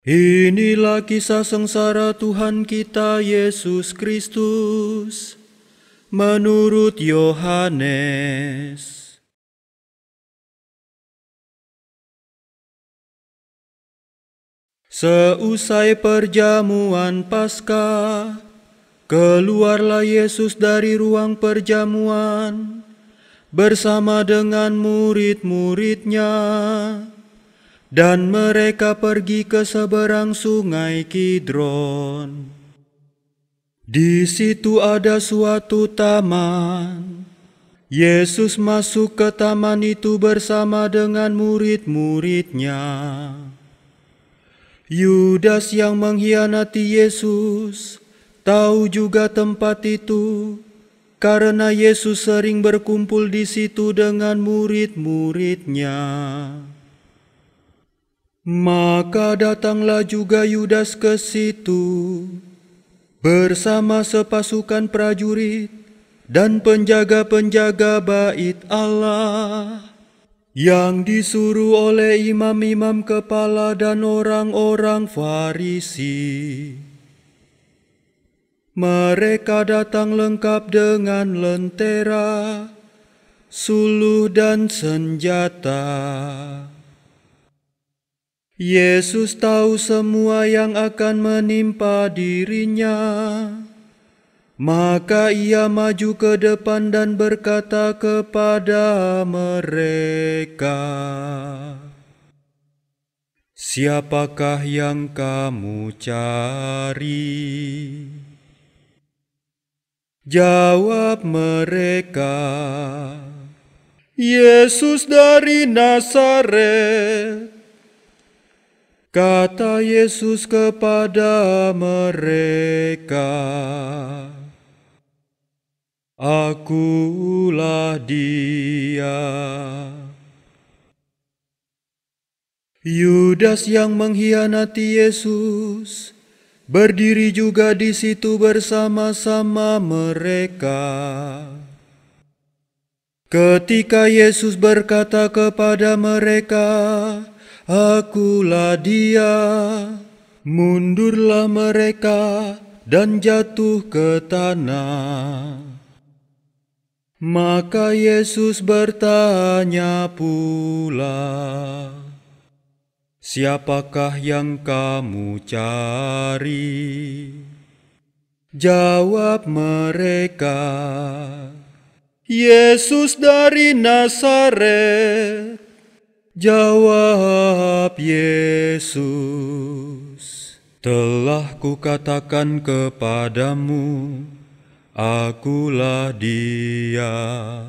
Inilah kisah sengsara Tuhan kita Yesus Kristus menurut Yohanes. Seusai perjamuan Paskah, keluarlah Yesus dari ruang perjamuan bersama dengan murid-muridnya, dan mereka pergi ke seberang sungai Kidron. Di situ ada suatu taman. Yesus masuk ke taman itu bersama dengan murid-muridnya. Yudas yang mengkhianati Yesus tahu juga tempat itu, karena Yesus sering berkumpul di situ dengan murid-muridnya. Maka datanglah juga Yudas ke situ bersama sepasukan prajurit dan penjaga-penjaga bait Allah yang disuruh oleh imam-imam kepala dan orang-orang Farisi. Mereka datang lengkap dengan lentera, suluh dan senjata. Yesus tahu semua yang akan menimpa dirinya. Maka ia maju ke depan dan berkata kepada mereka, "Siapakah yang kamu cari?" Jawab mereka, "Yesus dari Nazaret." Kata Yesus kepada mereka, "Akulah Dia." Yudas yang mengkhianati Yesus berdiri juga di situ bersama-sama mereka. Ketika Yesus berkata kepada mereka, "Akulah Dia," mundurlah mereka dan jatuh ke tanah. Maka Yesus bertanya pula, "Siapakah yang kamu cari?" Jawab mereka, "Yesus dari Nazaret." Jawab Yesus, "Telah kukatakan kepadamu, Akulah Dia.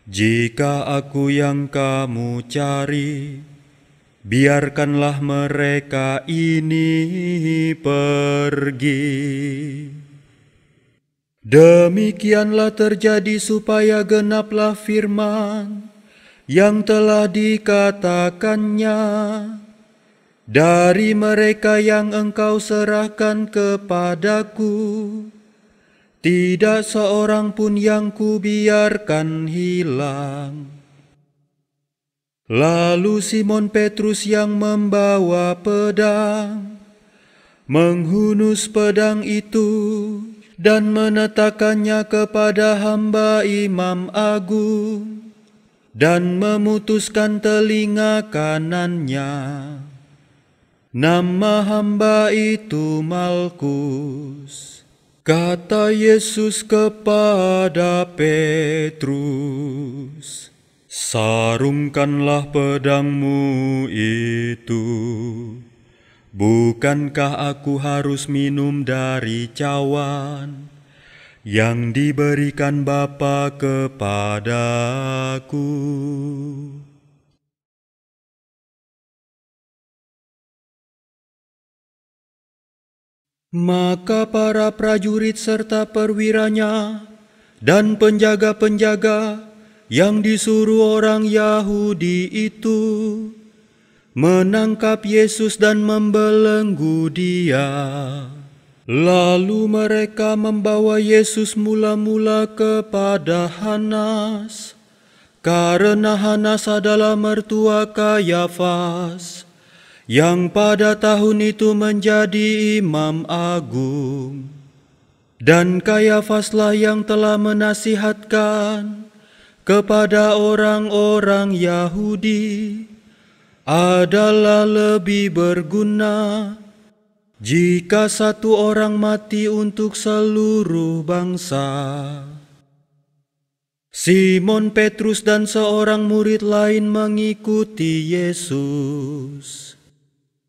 Jika Aku yang kamu cari, biarkanlah mereka ini pergi." Demikianlah terjadi supaya genaplah firman yang telah dikatakannya, "Dari mereka yang Engkau serahkan kepadaku, tidak seorang pun yang kubiarkan hilang." Lalu Simon Petrus yang membawa pedang menghunus pedang itu dan menetakannya kepada hamba imam agung dan memutuskan telinga kanannya. Nama hamba itu Malkus. Kata Yesus kepada Petrus, "Sarungkanlah pedangmu itu. Bukankah Aku harus minum dari cawan yang diberikan Bapa kepadaku?" Maka para prajurit serta perwiranya dan penjaga-penjaga yang disuruh orang Yahudi itu menangkap Yesus dan membelenggu Dia. Lalu mereka membawa Yesus mula-mula kepada Hanas, karena Hanas adalah mertua Kayafas yang pada tahun itu menjadi imam agung. Dan Kayafaslah yang telah menasihatkan kepada orang-orang Yahudi adalah lebih berguna jika satu orang mati untuk seluruh bangsa. Simon Petrus dan seorang murid lain mengikuti Yesus.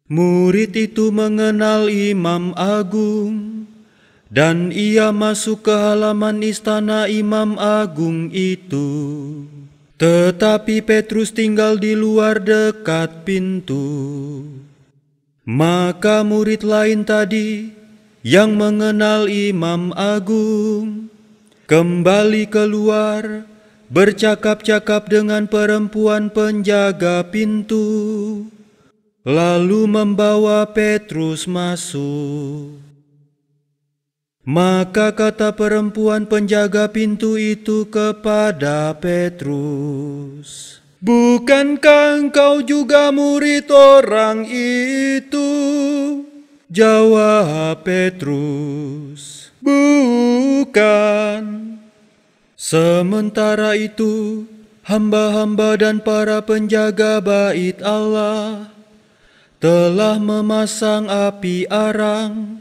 Murid itu mengenal imam agung, dan ia masuk ke halaman istana imam agung itu. Tetapi Petrus tinggal di luar dekat pintu. Maka murid lain tadi yang mengenal imam agung kembali keluar, bercakap-cakap dengan perempuan penjaga pintu, lalu membawa Petrus masuk. Maka kata perempuan penjaga pintu itu kepada Petrus, "Bukankah engkau juga murid orang itu?" Jawab Petrus, "Bukan." Sementara itu, hamba-hamba dan para penjaga bait Allah telah memasang api arang,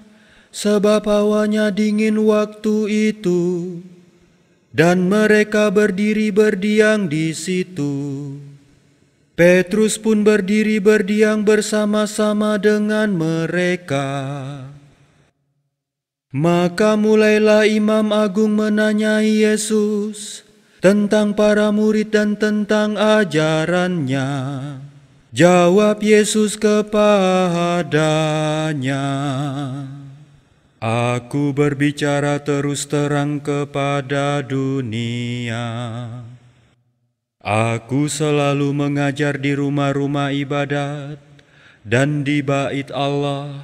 sebab hawanya dingin waktu itu, dan mereka berdiri berdiam di situ. Petrus pun berdiri berdiam bersama-sama dengan mereka. Maka mulailah imam agung menanyai Yesus tentang para murid dan tentang ajarannya. Jawab Yesus kepadanya, "Aku berbicara terus terang kepada dunia. Aku selalu mengajar di rumah-rumah ibadat dan di bait Allah,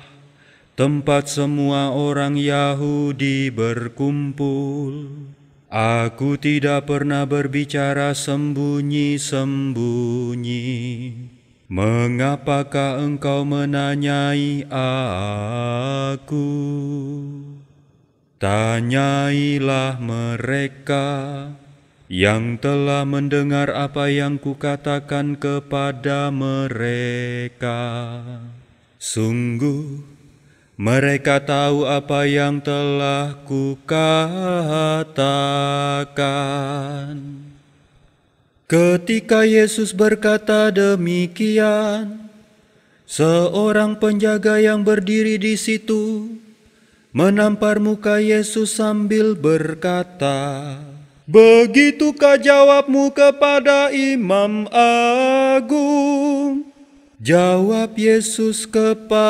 tempat semua orang Yahudi berkumpul. Aku tidak pernah berbicara sembunyi-sembunyi. Mengapakah engkau menanyai aku? Tanyailah mereka yang telah mendengar apa yang kukatakan kepada mereka. Sungguh, mereka tahu apa yang telah kukatakan." Ketika Yesus berkata demikian, seorang penjaga yang berdiri di situ menampar muka Yesus sambil berkata, "Begitukah jawabmu kepada imam agung?" Jawab Yesus kepadanya,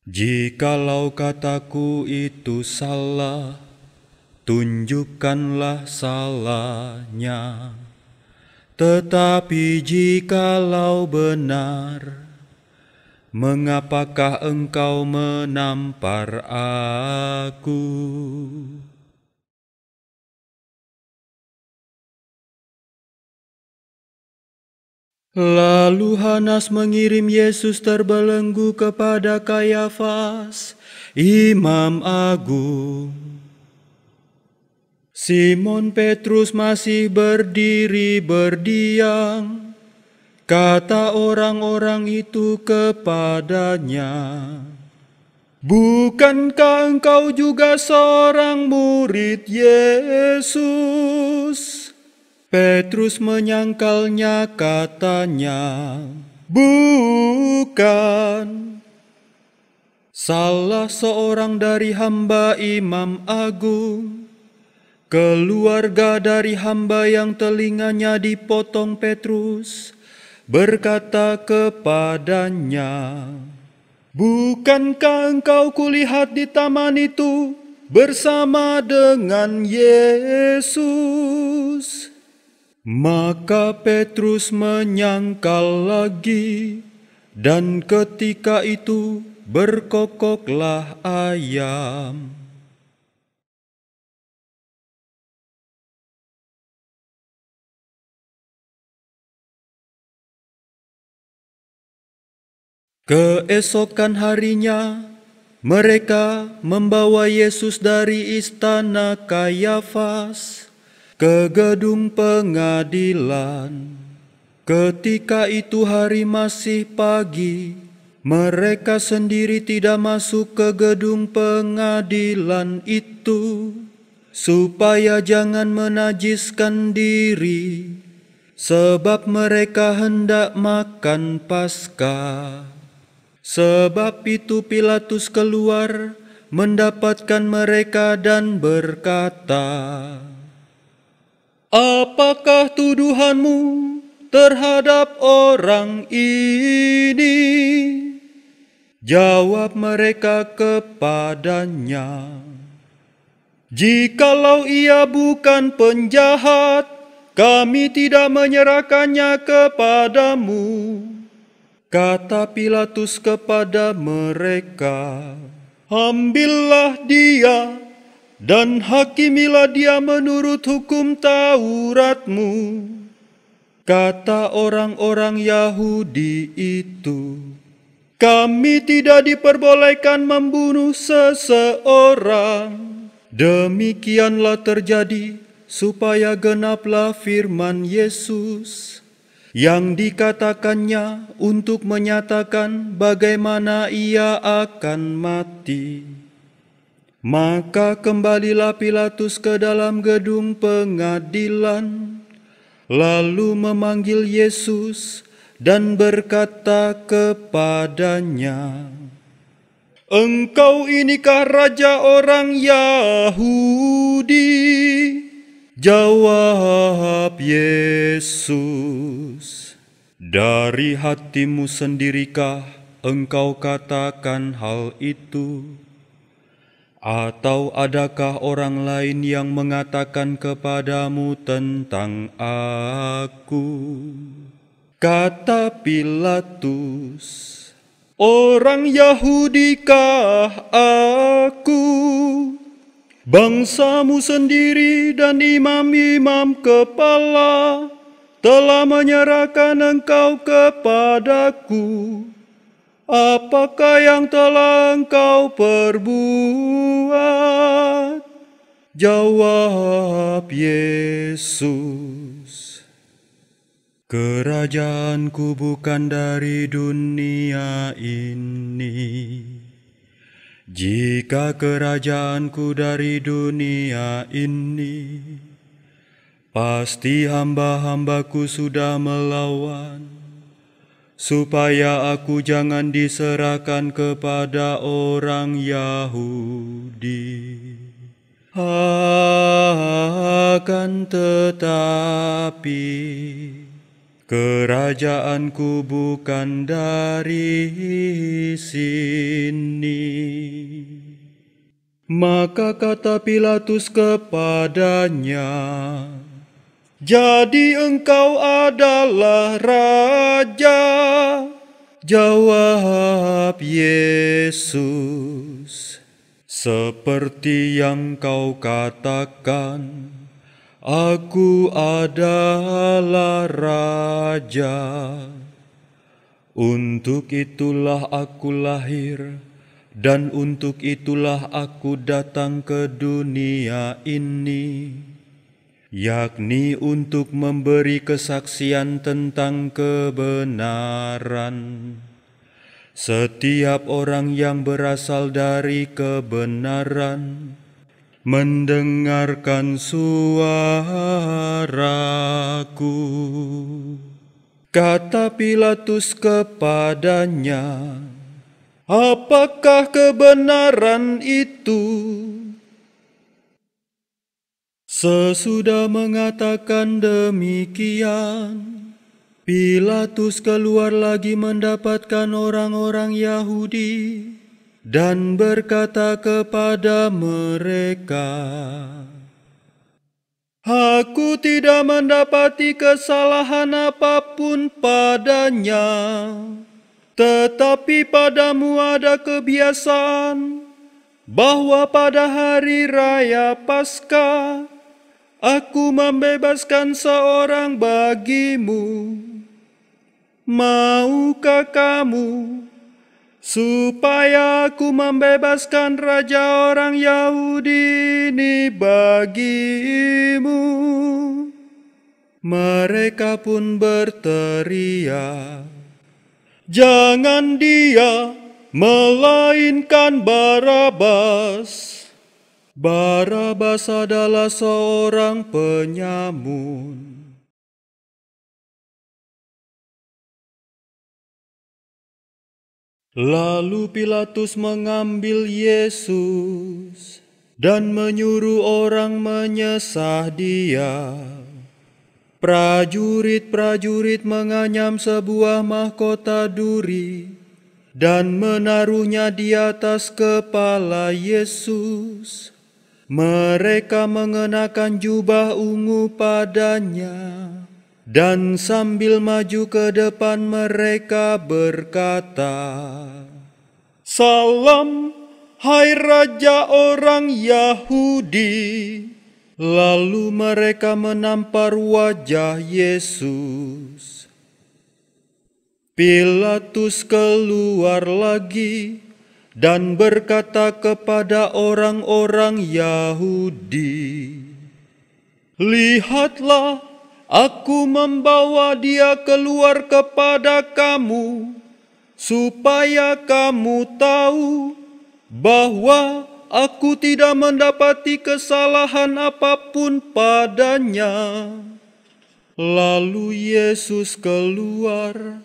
"Jikalau kataku itu salah, tunjukkanlah salahnya. Tetapi jikalau benar, mengapakah engkau menampar aku?" Lalu Hanas mengirim Yesus terbelenggu kepada Kayafas, imam agung. Simon Petrus masih berdiri berdiam. Kata orang-orang itu kepadanya, "Bukankah engkau juga seorang murid Yesus?" Petrus menyangkalnya, katanya, "Bukan." Salah seorang dari hamba imam agung, keluarga dari hamba yang telinganya dipotong Petrus, berkata kepadanya, "Bukankah engkau kulihat di taman itu bersama dengan Yesus?" Maka Petrus menyangkal lagi, dan ketika itu berkokoklah ayam. Keesokan harinya, mereka membawa Yesus dari istana Kayafas ke gedung pengadilan. Ketika itu hari masih pagi, mereka sendiri tidak masuk ke gedung pengadilan itu, supaya jangan menajiskan diri, sebab mereka hendak makan Paskah. Sebab itu Pilatus keluar mendapatkan mereka dan berkata, "Apakah tuduhanmu terhadap orang ini?" Jawab mereka kepadanya, "Jikalau ia bukan penjahat, kami tidak menyerahkannya kepadamu." Kata Pilatus kepada mereka, "Ambillah dia dan hakimilah dia menurut hukum Tauratmu." Kata orang-orang Yahudi itu, "Kami tidak diperbolehkan membunuh seseorang." Demikianlah terjadi supaya genaplah firman Yesus yang dikatakannya untuk menyatakan bagaimana ia akan mati. Maka kembalilah Pilatus ke dalam gedung pengadilan, lalu memanggil Yesus dan berkata kepadanya, "Engkau inikah raja orang Yahudi?" Jawab Yesus, "Dari hatimu sendirikah engkau katakan hal itu? Atau adakah orang lain yang mengatakan kepadamu tentang aku?" Kata Pilatus, "Orang Yahudikah aku? Bangsamu sendiri dan imam-imam kepala telah menyerahkan engkau kepadaku. Apakah yang telah engkau perbuat?" Jawab Yesus, "Kerajaanku bukan dari dunia ini. Jika kerajaanku dari dunia ini, pasti hamba-hambaku sudah melawan, supaya aku jangan diserahkan kepada orang Yahudi. Akan tetapi, kerajaanku bukan dari sini." Maka kata Pilatus kepadanya, "Jadi engkau adalah raja?" Jawab Yesus, "Seperti yang kau katakan, aku adalah raja. Untuk itulah aku lahir, dan untuk itulah aku datang ke dunia ini, yakni untuk memberi kesaksian tentang kebenaran. Setiap orang yang berasal dari kebenaran mendengarkan suaraku." Kata Pilatus kepadanya, "Apakah kebenaran itu?" Sesudah mengatakan demikian, Pilatus keluar lagi mendapatkan orang-orang Yahudi dan berkata kepada mereka, "Aku tidak mendapati kesalahan apapun padanya, tetapi padamu ada kebiasaan bahwa pada hari raya Paskah aku membebaskan seorang bagimu. Maukah kamu supaya aku membebaskan raja orang Yahudi ini bagimu. Mereka pun berteriak, jangan dia, melainkan Barabas. Barabas adalah seorang penyamun. Lalu Pilatus mengambil Yesus dan menyuruh orang menyesah dia. Prajurit-prajurit menganyam sebuah mahkota duri dan menaruhnya di atas kepala Yesus. Mereka mengenakan jubah ungu padanya, dan sambil maju ke depan mereka berkata, "Salam, hai Raja orang Yahudi." Lalu mereka menampar wajah Yesus. Pilatus keluar lagi dan berkata kepada orang-orang Yahudi, "Lihatlah, aku membawa dia keluar kepada kamu, supaya kamu tahu bahwa aku tidak mendapati kesalahan apapun padanya." Lalu Yesus keluar,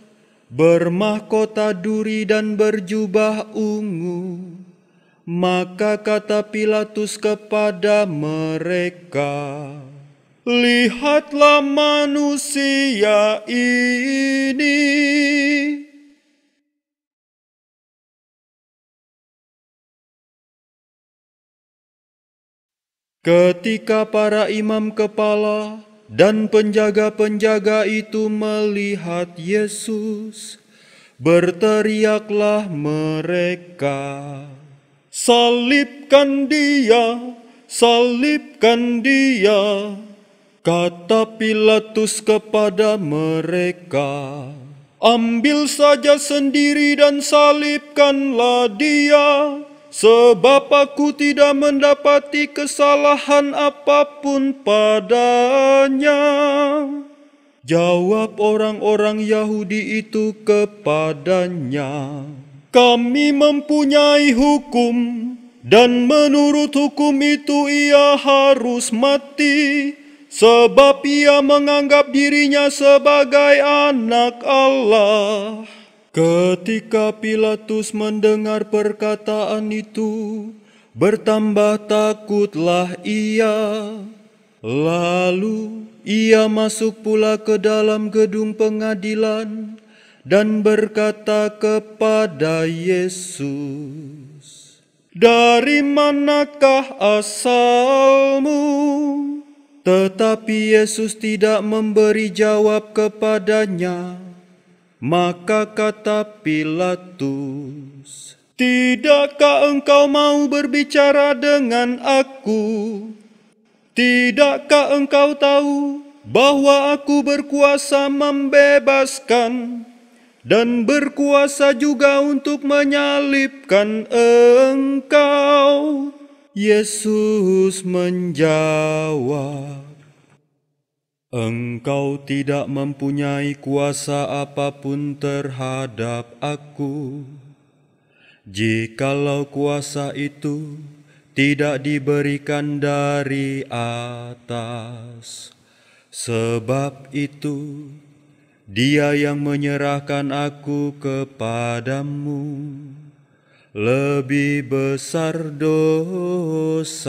bermahkota duri dan berjubah ungu. Maka kata Pilatus kepada mereka, "Lihatlah manusia ini." Ketika para imam kepala dan penjaga-penjaga itu melihat Yesus, berteriaklah mereka, "Salibkan dia! Salibkan dia!" Kata Pilatus kepada mereka, "Ambil saja sendiri dan salibkanlah dia, sebab aku tidak mendapati kesalahan apapun padanya." Jawab orang-orang Yahudi itu kepadanya, "Kami mempunyai hukum, dan menurut hukum itu ia harus mati, sebab ia menganggap dirinya sebagai anak Allah." Ketika Pilatus mendengar perkataan itu, bertambah takutlah ia. Lalu ia masuk pula ke dalam gedung pengadilan dan berkata kepada Yesus, "Dari manakah asalmu?" Tetapi Yesus tidak memberi jawab kepadanya. Maka kata Pilatus, "Tidakkah engkau mau berbicara dengan aku? Tidakkah engkau tahu bahwa aku berkuasa membebaskan dan berkuasa juga untuk menyalibkan engkau?" Yesus menjawab, "Engkau tidak mempunyai kuasa apapun terhadap aku, jikalau kuasa itu tidak diberikan dari atas. Sebab itu, Dia yang menyerahkan aku kepadamu lebih besar dosanya."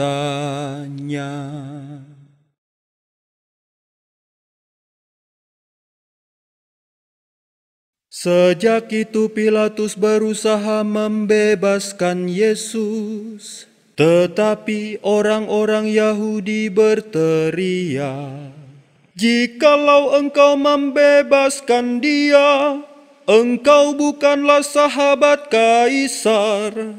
Sejak itu Pilatus berusaha membebaskan Yesus, tetapi orang-orang Yahudi berteriak, "Jikalau engkau membebaskan dia, engkau bukanlah sahabat Kaisar.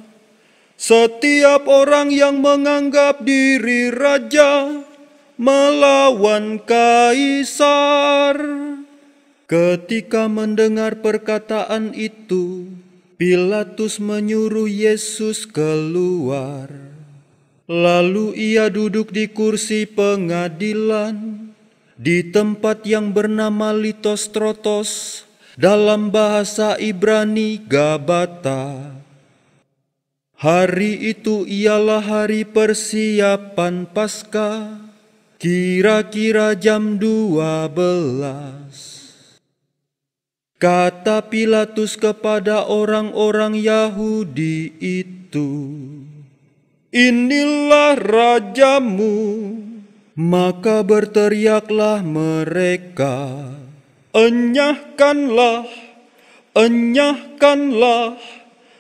Setiap orang yang menganggap diri raja melawan Kaisar." Ketika mendengar perkataan itu, Pilatus menyuruh Yesus keluar. Lalu ia duduk di kursi pengadilan, di tempat yang bernama Litostrotos, dalam bahasa Ibrani Gabata. Hari itu ialah hari persiapan Paskah, kira-kira jam 12. Kata Pilatus kepada orang-orang Yahudi itu, "Inilah rajamu." Maka berteriaklah mereka, "Enyahkanlah, enyahkanlah,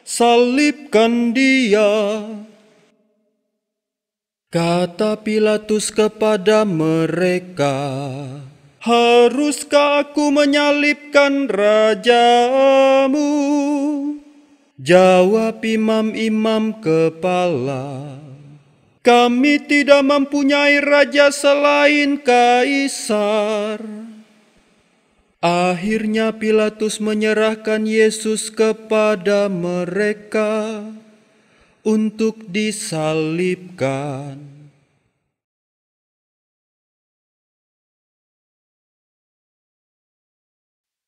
salibkan dia." Kata Pilatus kepada mereka, "Haruskah aku menyalibkan rajamu?" Jawab imam-imam kepala, "Kami tidak mempunyai raja selain Kaisar." Akhirnya Pilatus menyerahkan Yesus kepada mereka untuk disalibkan.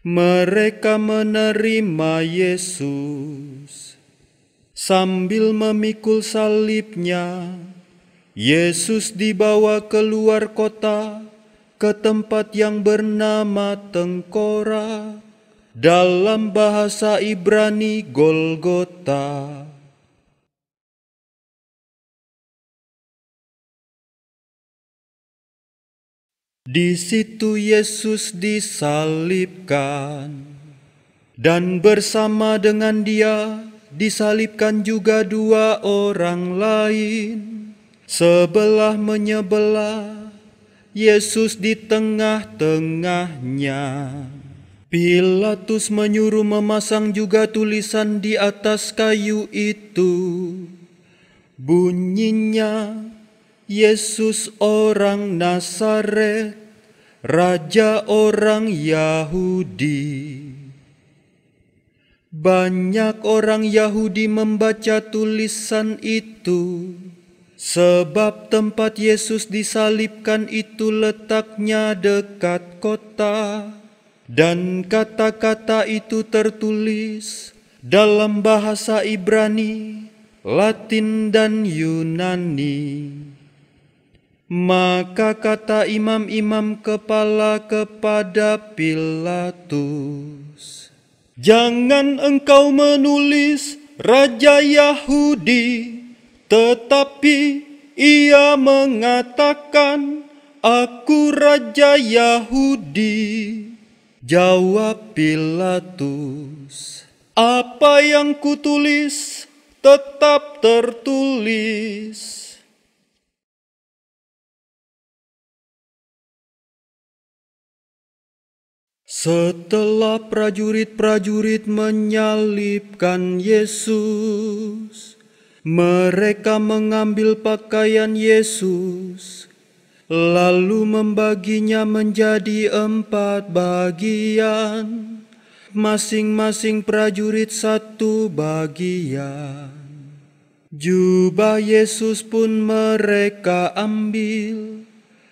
Mereka menerima Yesus. Sambil memikul salibnya, Yesus dibawa keluar kota ke tempat yang bernama Tengkorak, dalam bahasa Ibrani Golgota. Di situ Yesus disalibkan, dan bersama dengan Dia disalibkan juga 2 orang lain, sebelah menyebelah, Yesus di tengah-tengahnya. Pilatus menyuruh memasang juga tulisan di atas kayu itu. Bunyinya, "Yesus orang Nazaret, Raja orang Yahudi." Banyak orang Yahudi membaca tulisan itu, sebab tempat Yesus disalibkan itu letaknya dekat kota, dan kata-kata itu tertulis dalam bahasa Ibrani, Latin, dan Yunani. Maka kata imam-imam kepala kepada Pilatus, "Jangan engkau menulis Raja Yahudi, tetapi ia mengatakan, 'Aku Raja Yahudi.'" Jawab Pilatus, "Apa yang kutulis tetap tertulis." Setelah prajurit-prajurit menyalibkan Yesus, mereka mengambil pakaian Yesus, lalu membaginya menjadi 4 bagian, masing-masing prajurit 1 bagian. Jubah Yesus pun mereka ambil,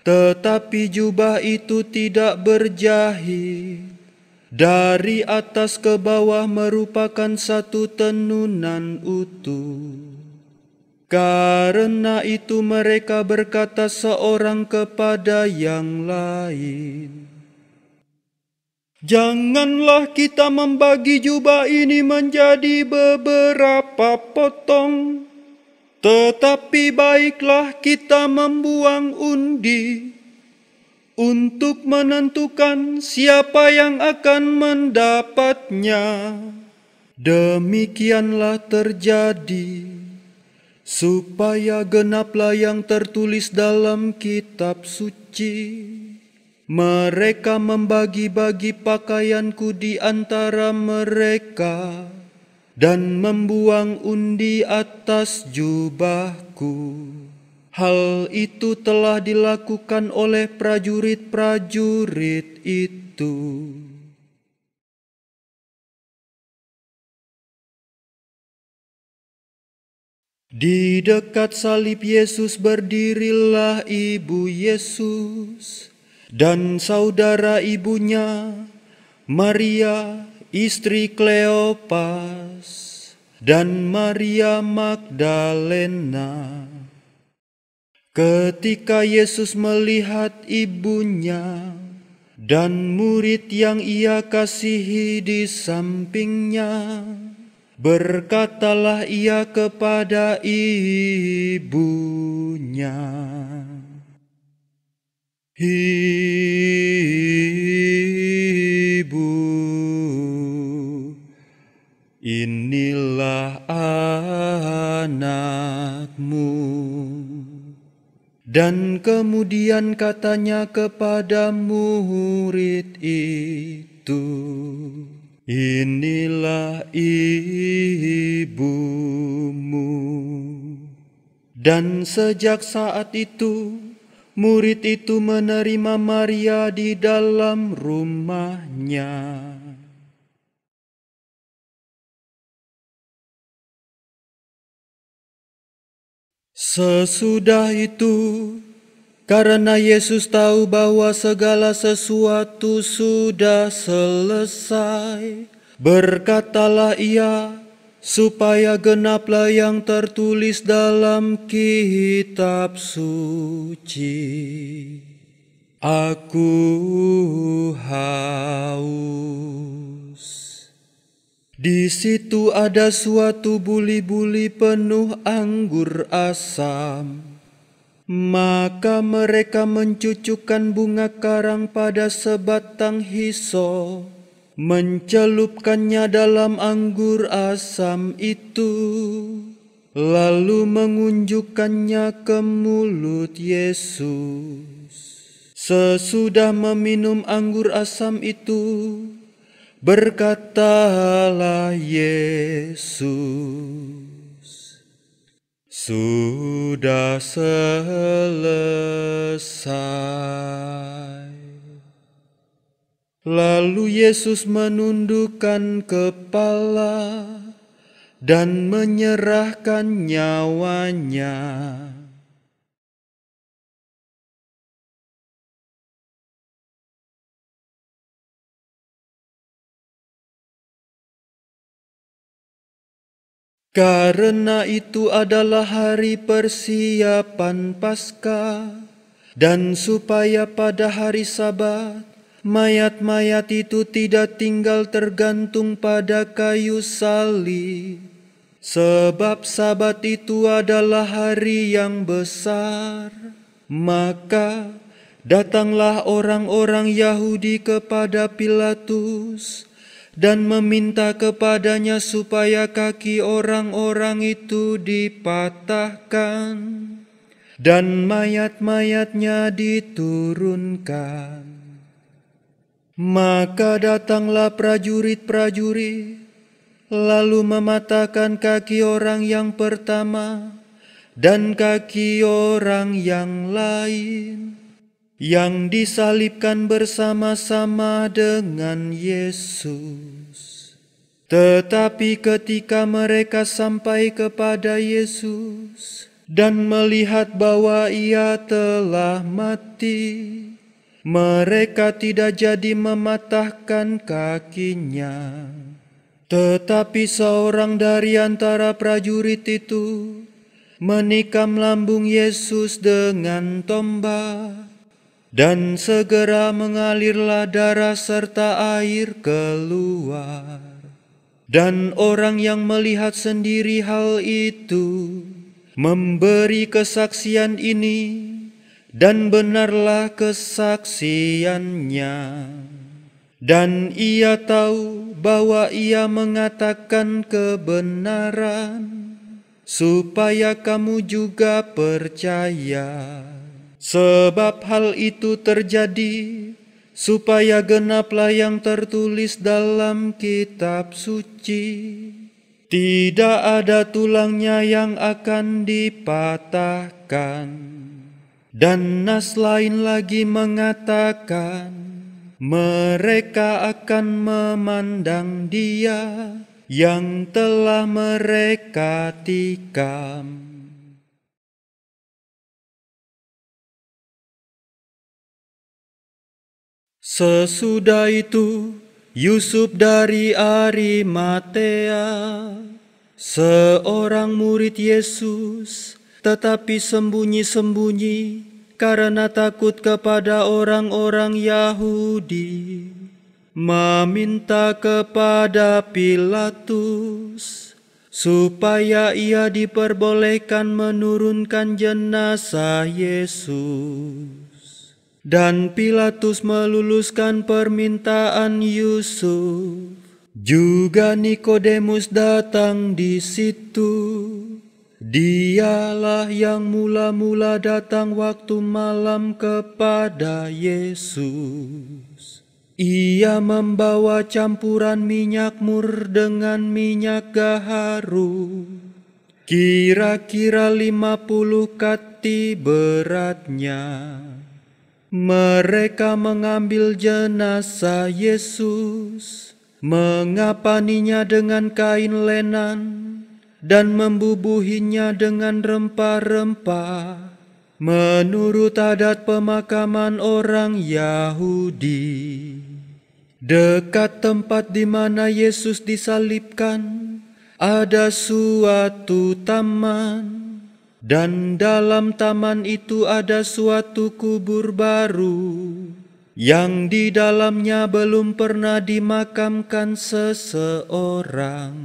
tetapi jubah itu tidak berjahit. Dari atas ke bawah merupakan 1 tenunan utuh. Karena itu mereka berkata seorang kepada yang lain, "Janganlah kita membagi jubah ini menjadi beberapa potong, tetapi baiklah kita membuang undi untuk menentukan siapa yang akan mendapatnya." Demikianlah terjadi, supaya genaplah yang tertulis dalam kitab suci, "Mereka membagi-bagi pakaianku di antara mereka, dan membuang undi atas jubahku." Hal itu telah dilakukan oleh prajurit-prajurit itu. Di dekat salib Yesus berdirilah ibu Yesus dan saudara ibunya, Maria, istri Kleopas, dan Maria Magdalena. Ketika Yesus melihat ibunya dan murid yang ia kasihi di sampingnya, berkatalah ia kepada ibunya, "Ibu, inilah anakmu." Dan kemudian katanya kepada murid itu, "Inilah ibumu." Dan sejak saat itu, murid itu menerima Maria di dalam rumahnya. Sesudah itu, karena Yesus tahu bahwa segala sesuatu sudah selesai, berkatalah ia, supaya genaplah yang tertulis dalam kitab suci, "Aku haus." Di situ ada suatu buli-buli penuh anggur asam. Maka mereka mencucukkan bunga karang pada sebatang hisop, mencelupkannya dalam anggur asam itu, lalu mengunjukkannya ke mulut Yesus. Sesudah meminum anggur asam itu, berkatalah Yesus, "Sudah selesai." Lalu Yesus menundukkan kepala dan menyerahkan nyawanya. Karena itu adalah hari persiapan Paskah, dan supaya pada hari Sabat, mayat-mayat itu tidak tinggal tergantung pada kayu salib. Sebab Sabat itu adalah hari yang besar. Maka datanglah orang-orang Yahudi kepada Pilatus dan meminta kepadanya supaya kaki orang-orang itu dipatahkan dan mayat-mayatnya diturunkan. Maka datanglah prajurit-prajurit, lalu mematahkan kaki orang yang pertama dan kaki orang yang lain, yang disalibkan bersama-sama dengan Yesus. Tetapi ketika mereka sampai kepada Yesus dan melihat bahwa ia telah mati, mereka tidak jadi mematahkan kakinya. Tetapi seorang dari antara prajurit itu menikam lambung Yesus dengan tombak, dan segera mengalirlah darah serta air keluar. Dan orang yang melihat sendiri hal itu memberi kesaksian ini, dan benarlah kesaksiannya. Dan ia tahu bahwa ia mengatakan kebenaran, supaya kamu juga percaya. Sebab hal itu terjadi supaya genaplah yang tertulis dalam kitab suci, "Tidak ada tulangnya yang akan dipatahkan." Dan nas lain lagi mengatakan, mereka akan memandang dia yang telah mereka tikam. Sesudah itu, Yusuf dari Arimatea, seorang murid Yesus, tetapi sembunyi-sembunyi karena takut kepada orang-orang Yahudi, meminta kepada Pilatus supaya ia diperbolehkan menurunkan jenazah Yesus. Dan Pilatus meluluskan permintaan Yusuf. Juga Nikodemus datang di situ. Dialah yang mula-mula datang waktu malam kepada Yesus. Ia membawa campuran minyak mur dengan minyak gaharu, kira-kira 50 kati beratnya. Mereka mengambil jenazah Yesus, mengapaninya dengan kain lenan, dan membubuhinya dengan rempah-rempah, menurut adat pemakaman orang Yahudi. Dekat tempat di mana Yesus disalibkan, ada suatu taman. Dan dalam taman itu ada suatu kubur baru, yang di dalamnya belum pernah dimakamkan seseorang.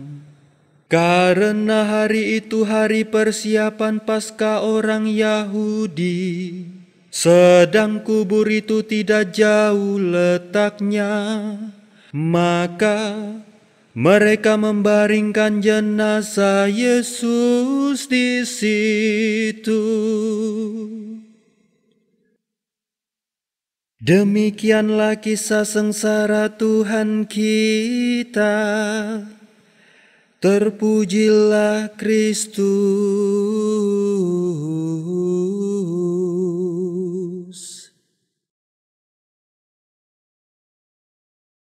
Karena hari itu hari persiapan Paskah orang Yahudi, sedang kubur itu tidak jauh letaknya, maka mereka membaringkan jenazah Yesus di situ. Demikianlah kisah sengsara Tuhan kita. Terpujilah Kristus.